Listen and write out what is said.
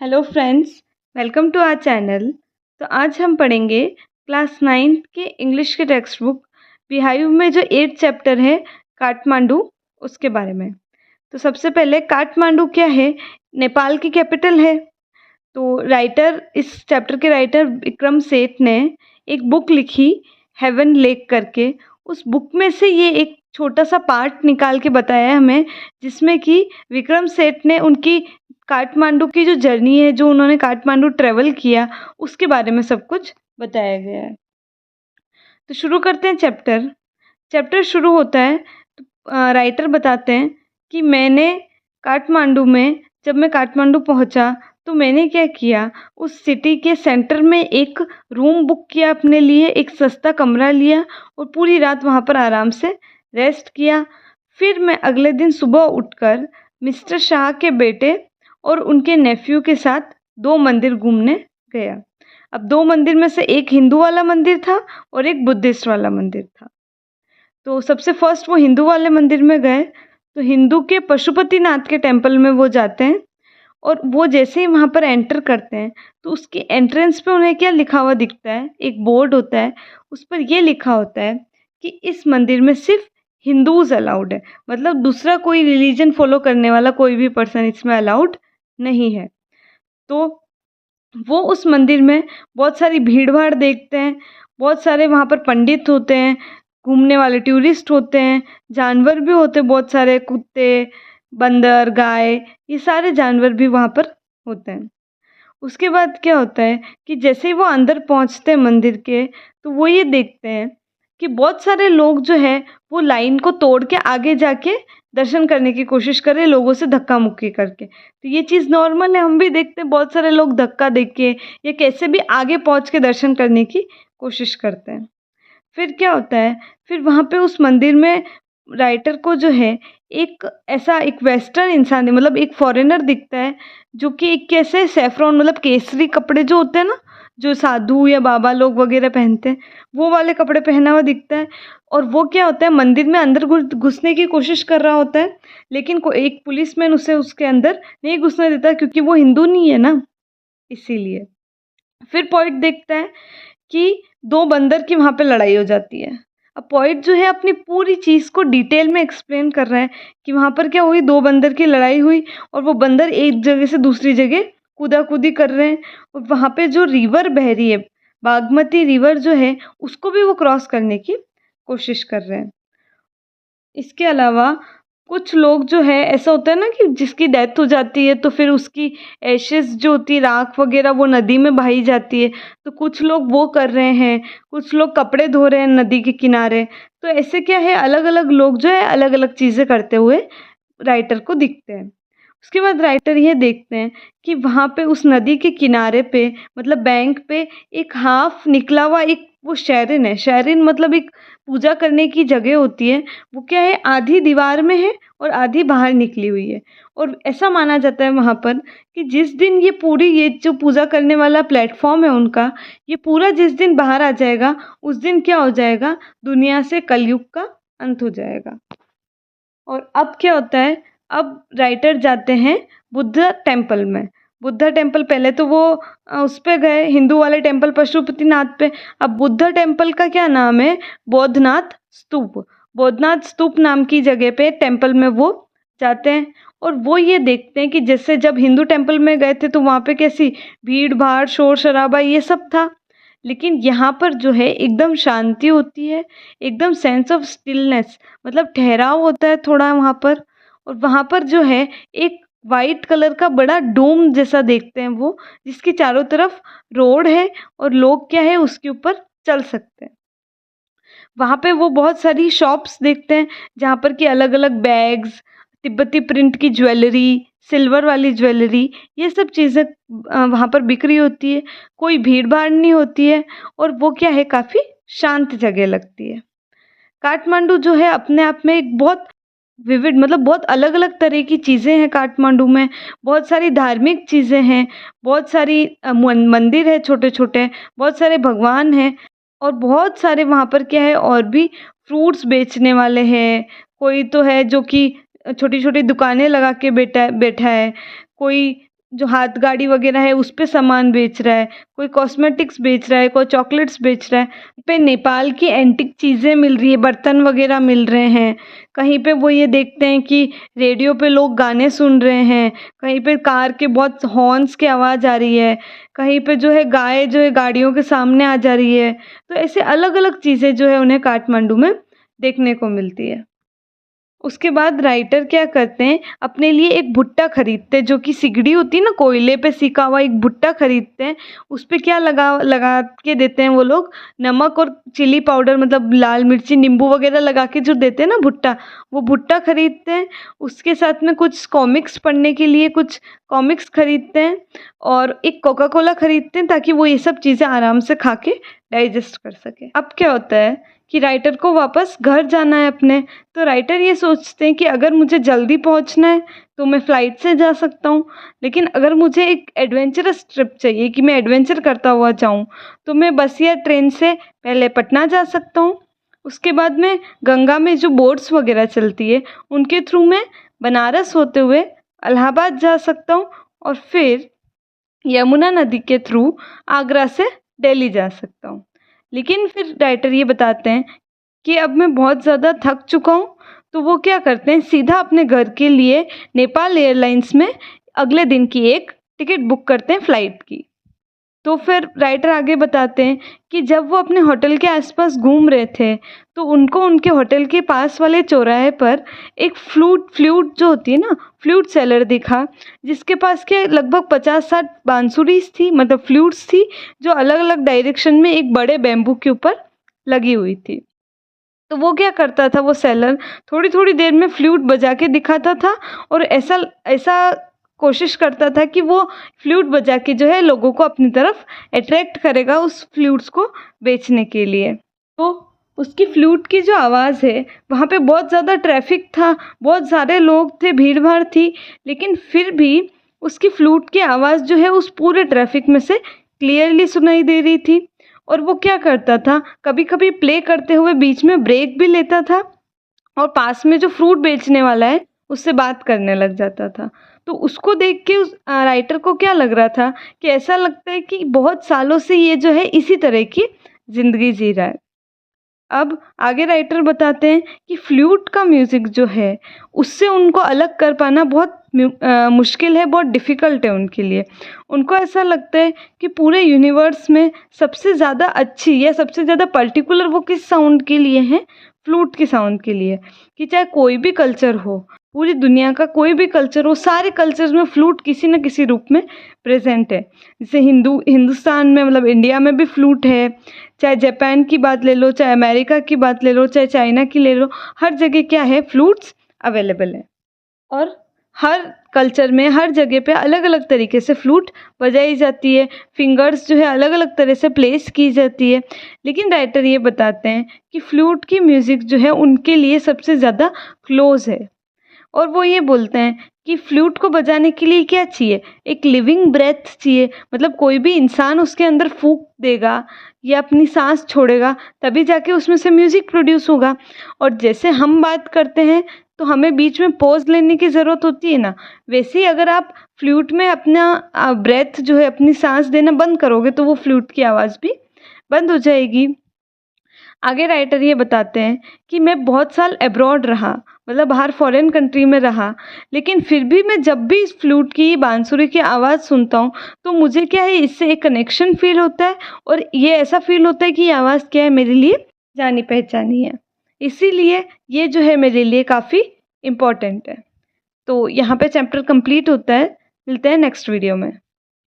Hello friends, welcome to our channel. तो आज हम पढ़ेंगे क्लास 9th के इंग्लिश के टेक्स्ट बुक बिहाइव में जो 8th चैप्टर है काठमांडू, उसके बारे में। तो सबसे पहले काठमांडू क्या है? नेपाल की कैपिटल है। तो इस चैप्टर के राइटर विक्रम सेठ ने एक बुक लिखी, हेवन लेक करके। उस बुक में से ये एक छोटा सा पार्ट निकाल के बताया है हमें, जिसमें कि विक्रम सेठ ने उनकी काठमांडू की जो जर्नी है, जो उन्होंने काठमांडू ट्रेवल किया, उसके बारे में सब कुछ बताया गया है। तो शुरू करते हैं चैप्टर। चैप्टर शुरू होता है तो राइटर बताते हैं कि जब मैं काठमांडू पहुंचा तो मैंने क्या किया, उस सिटी के सेंटर में एक रूम बुक किया अपने लिए, एक सस्ता कमरा लिया और पूरी रात वहाँ पर आराम से रेस्ट किया। फिर मैं अगले दिन सुबह उठकर मिस्टर शाह के बेटे और उनके नेफ्यू के साथ 2 मंदिर घूमने गया। अब 2 मंदिर में से एक हिंदू वाला मंदिर था और एक बुद्धिस्ट वाला मंदिर था। तो सबसे फर्स्ट वो हिंदू वाले मंदिर में गए। तो हिंदू के पशुपतिनाथ के टेम्पल में वो जाते हैं और वो जैसे ही वहाँ पर एंटर करते हैं तो उसकी एंट्रेंस पे उन्हें क्या लिखा हुआ दिखता है, एक बोर्ड होता है, उस पर ये लिखा होता है कि इस मंदिर में सिर्फ हिंदूज अलाउड है, मतलब दूसरा कोई रिलीजन फॉलो करने वाला कोई भी पर्सन इसमें अलाउड नहीं है। तो वो उस मंदिर में बहुत सारी भीड़ भाड़ देखते हैं, बहुत सारे वहाँ पर पंडित होते हैं, घूमने वाले टूरिस्ट होते हैं, जानवर भी होते हैं, बहुत सारे कुत्ते, बंदर, गाय, ये सारे जानवर भी वहाँ पर होते हैं। उसके बाद क्या होता है कि जैसे ही वो अंदर पहुँचते हैं मंदिर के, तो वो ये देखते हैं कि बहुत सारे लोग जो है वो लाइन को तोड़ के आगे जाके दर्शन करने की कोशिश कर रहे हैं, लोगों से धक्का मुक्की करके। तो ये चीज़ नॉर्मल है, हम भी देखते हैं बहुत सारे लोग धक्का दे के या कैसे भी आगे पहुँच के दर्शन करने की कोशिश करते हैं। फिर क्या होता है, फिर वहाँ पे उस मंदिर में राइटर को जो है एक वेस्टर्न इंसान है, मतलब एक फॉरेनर दिखता है, जो कि एक कैसे सैफरॉन मतलब केसरी कपड़े जो होते हैं ना, जो साधु या बाबा लोग वगैरह पहनते हैं, वो वाले कपड़े पहना हुआ दिखता है। और वो क्या होता है, मंदिर में अंदर घुसने की कोशिश कर रहा होता है, लेकिन एक पुलिसमैन उसे उसके अंदर नहीं घुसने देता, क्योंकि वो हिंदू नहीं है ना, इसीलिए। फिर पॉइंट देखता है कि 2 बंदर की वहाँ पे लड़ाई हो जाती है। अब पॉइंट जो है अपनी पूरी चीज़ को डिटेल में एक्सप्लेन कर रहा है कि वहाँ पर क्या हुई, 2 बंदर की लड़ाई हुई और वो बंदर एक जगह से दूसरी जगह कूदा-कूदी कर रहे हैं और वहाँ पे जो रिवर बह रही है, बागमती रिवर जो है, उसको भी वो क्रॉस करने की कोशिश कर रहे हैं। इसके अलावा कुछ लोग जो है, ऐसा होता है ना कि जिसकी डेथ हो जाती है तो फिर उसकी एशेज़ जो होती है, राख वगैरह, वो नदी में बहाई जाती है। तो कुछ लोग वो कर रहे हैं, कुछ लोग कपड़े धो रहे हैं नदी के किनारे। तो ऐसे क्या है, अलग-अलग लोग जो है अलग-अलग चीज़ें करते हुए राइटर को दिखते हैं। उसके बाद राइटर ये देखते हैं कि वहाँ पे उस नदी के किनारे पे, मतलब बैंक पे, एक हाफ निकला हुआ एक वो शेरिन है। शेरिन मतलब एक पूजा करने की जगह होती है। वो क्या है, आधी दीवार में है और आधी बाहर निकली हुई है। और ऐसा माना जाता है वहाँ पर कि जिस दिन ये जो पूजा करने वाला प्लेटफॉर्म है उनका, ये पूरा जिस दिन बाहर आ जाएगा, उस दिन क्या हो जाएगा, दुनिया से कलयुग का अंत हो जाएगा। और अब क्या होता है, अब राइटर जाते हैं बुद्धा टेम्पल में। बुद्धा टेम्पल, पहले तो वो उस पे गए हिंदू वाले टेम्पल पशुपतिनाथ पे। अब बुद्धा टेम्पल का क्या नाम है, बौद्धनाथ स्तूप। बौद्धनाथ स्तूप नाम की जगह पे टेम्पल में वो जाते हैं और वो ये देखते हैं कि जैसे जब हिंदू टेम्पल में गए थे तो वहाँ पे कैसी भीड़ भाड़, शोर शराबा, ये सब था। लेकिन यहाँ पर जो है एकदम शांति होती है, एकदम सेंस ऑफ स्टिलनेस, मतलब ठहराव होता है थोड़ा वहाँ पर। और वहाँ पर जो है एक वाइट कलर का बड़ा डोम जैसा देखते हैं वो, जिसके चारों तरफ रोड है और लोग क्या है उसके ऊपर चल सकते हैं। वहाँ पे वो बहुत सारी शॉप्स देखते हैं जहाँ पर कि अलग अलग बैग्स, तिब्बती प्रिंट की ज्वेलरी, सिल्वर वाली ज्वेलरी, ये सब चीज़ें वहाँ पर बिक्री होती है। कोई भीड़ भाड़ नहीं होती है और वो क्या है, काफ़ी शांत जगह लगती है। काठमांडू जो है अपने आप में एक बहुत विविड, मतलब बहुत अलग अलग तरह की चीज़ें हैं काठमांडू में। बहुत सारी धार्मिक चीज़ें हैं, बहुत सारी मंदिर है छोटे छोटे, बहुत सारे भगवान हैं और बहुत सारे वहाँ पर क्या है, और भी फ्रूट्स बेचने वाले हैं। कोई तो है जो कि छोटी छोटी दुकानें लगा के बैठा है, कोई जो हाथ गाड़ी वगैरह है उस पे सामान बेच रहा है, कोई कॉस्मेटिक्स बेच रहा है, कोई चॉकलेट्स बेच रहा है। पे नेपाल की एंटिक चीज़ें मिल रही है, बर्तन वगैरह मिल रहे हैं। कहीं पे वो ये देखते हैं कि रेडियो पे लोग गाने सुन रहे हैं, कहीं पे कार के बहुत हॉर्न्स की आवाज़ आ रही है, कहीं पे जो है गाय जो है गाड़ियों के सामने आ जा रही है। तो ऐसे अलग-अलग चीज़ें जो है उन्हें काठमांडू में देखने को मिलती है। उसके बाद राइटर क्या करते हैं, अपने लिए एक भुट्टा खरीदते हैं, जो कि सिगड़ी होती है ना, कोयले पे सेका हुआ एक भुट्टा खरीदते हैं। उस पे क्या लगा लगा के देते हैं वो लोग, नमक और चिली पाउडर, मतलब लाल मिर्ची नींबू वगैरह लगा के जो देते हैं ना भुट्टा, वो भुट्टा खरीदते हैं। उसके साथ में कुछ कॉमिक्स पढ़ने के लिए कुछ कॉमिक्स खरीदते हैं और एक कोका कोला खरीदते हैं, ताकि वो ये सब चीज़ें आराम से खा के डाइजेस्ट कर सके। अब क्या होता है कि राइटर को वापस घर जाना है अपने, तो राइटर ये सोचते हैं कि अगर मुझे जल्दी पहुंचना है तो मैं फ़्लाइट से जा सकता हूँ, लेकिन अगर मुझे एक एडवेंचरस ट्रिप चाहिए कि मैं एडवेंचर करता हुआ जाऊँ, तो मैं बस या ट्रेन से पहले पटना जा सकता हूँ। उसके बाद में गंगा में जो बोट्स वगैरह चलती है उनके थ्रू मैं बनारस होते हुए इलाहाबाद जा सकता हूँ, और फिर यमुना नदी के थ्रू आगरा से दिल्ली जा सकता हूँ। लेकिन फिर राइटर ये बताते हैं कि अब मैं बहुत ज़्यादा थक चुका हूँ, तो वो क्या करते हैं, सीधा अपने घर के लिए नेपाल एयरलाइंस में अगले दिन की एक टिकट बुक करते हैं फ़्लाइट की। तो फिर राइटर आगे बताते हैं कि जब वो अपने होटल के आसपास घूम रहे थे, तो उनको उनके होटल के पास वाले चौराहे पर एक फ्लूट जो होती है ना, फ्लूट सेलर दिखा, जिसके पास के लगभग 50-60 बांसुरीज थी, मतलब फ्लूट्स थी, जो अलग अलग डायरेक्शन में एक बड़े बैम्बू के ऊपर लगी हुई थी। तो वो क्या करता था, वो सेलर थोड़ी थोड़ी देर में फ्लूट बजा के दिखाता था, और ऐसा ऐसा कोशिश करता था कि वो फ्लूट बजा के जो है लोगों को अपनी तरफ अट्रैक्ट करेगा उस फ्लूट्स को बेचने के लिए। तो उसकी फ्लूट की जो आवाज़ है, वहाँ पे बहुत ज़्यादा ट्रैफिक था, बहुत सारे लोग थे, भीड़ भाड़ थी, लेकिन फिर भी उसकी फ्लूट की आवाज़ जो है उस पूरे ट्रैफिक में से क्लियरली सुनाई दे रही थी। और वो क्या करता था, कभी कभी प्ले करते हुए बीच में ब्रेक भी लेता था, और पास में जो फ्रूट बेचने वाला है उससे बात करने लग जाता था। तो उसको देख के उस राइटर को क्या लग रहा था कि ऐसा लगता है कि बहुत सालों से ये जो है इसी तरह की ज़िंदगी जी रहा है। अब आगे राइटर बताते हैं कि फ्लूट का म्यूज़िक जो है उससे उनको अलग कर पाना बहुत मुश्किल है, बहुत डिफ़िकल्ट है उनके लिए। उनको ऐसा लगता है कि पूरे यूनिवर्स में सबसे ज़्यादा अच्छी या सबसे ज़्यादा पर्टिकुलर वो किस साउंड के लिए हैं, फ्लूट के साउंड के लिए। कि चाहे कोई भी कल्चर हो, पूरी दुनिया का कोई भी कल्चर हो, सारे कल्चर्स में फ्लूट किसी न किसी रूप में प्रेजेंट है। जैसे हिंदुस्तान में, मतलब इंडिया में भी फ्लूट है, चाहे जापान की बात ले लो, चाहे अमेरिका की बात ले लो, चाहे चाइना की ले लो, हर जगह क्या है, फ्लूट्स अवेलेबल है। और हर कल्चर में हर जगह पे अलग अलग तरीके से फ्लूट बजाई जाती है, फिंगर्स जो है अलग अलग तरह से प्लेस की जाती है। लेकिन राइटर ये बताते हैं कि फ्लूट की म्यूज़िक जो है उनके लिए सबसे ज़्यादा क्लोज है। और वो ये बोलते हैं कि फ्लूट को बजाने के लिए क्या चाहिए, एक लिविंग ब्रेथ चाहिए, मतलब कोई भी इंसान उसके अंदर फूंक देगा या अपनी सांस छोड़ेगा, तभी जाके उसमें से म्यूज़िक प्रोड्यूस होगा। और जैसे हम बात करते हैं तो हमें बीच में पॉज लेने की ज़रूरत होती है ना, वैसे ही अगर आप फ्लूट में अपना ब्रेथ जो है, अपनी सांस देना बंद करोगे, तो वो फ्लूट की आवाज़ भी बंद हो जाएगी। आगे राइटर ये बताते हैं कि मैं बहुत साल अब्रॉड रहा, मतलब बाहर फॉरेन कंट्री में रहा, लेकिन फिर भी मैं जब भी इस फ्लूट की, बांसुरी की आवाज़ सुनता हूँ, तो मुझे क्या है, इससे एक कनेक्शन फील होता है, और ये ऐसा फील होता है कि ये आवाज़ क्या है, मेरे लिए जानी पहचानी है। इसीलिए ये जो है मेरे लिए काफ़ी इम्पोर्टेंट है। तो यहाँ पे चैप्टर कंप्लीट होता है। मिलते हैं नेक्स्ट वीडियो में।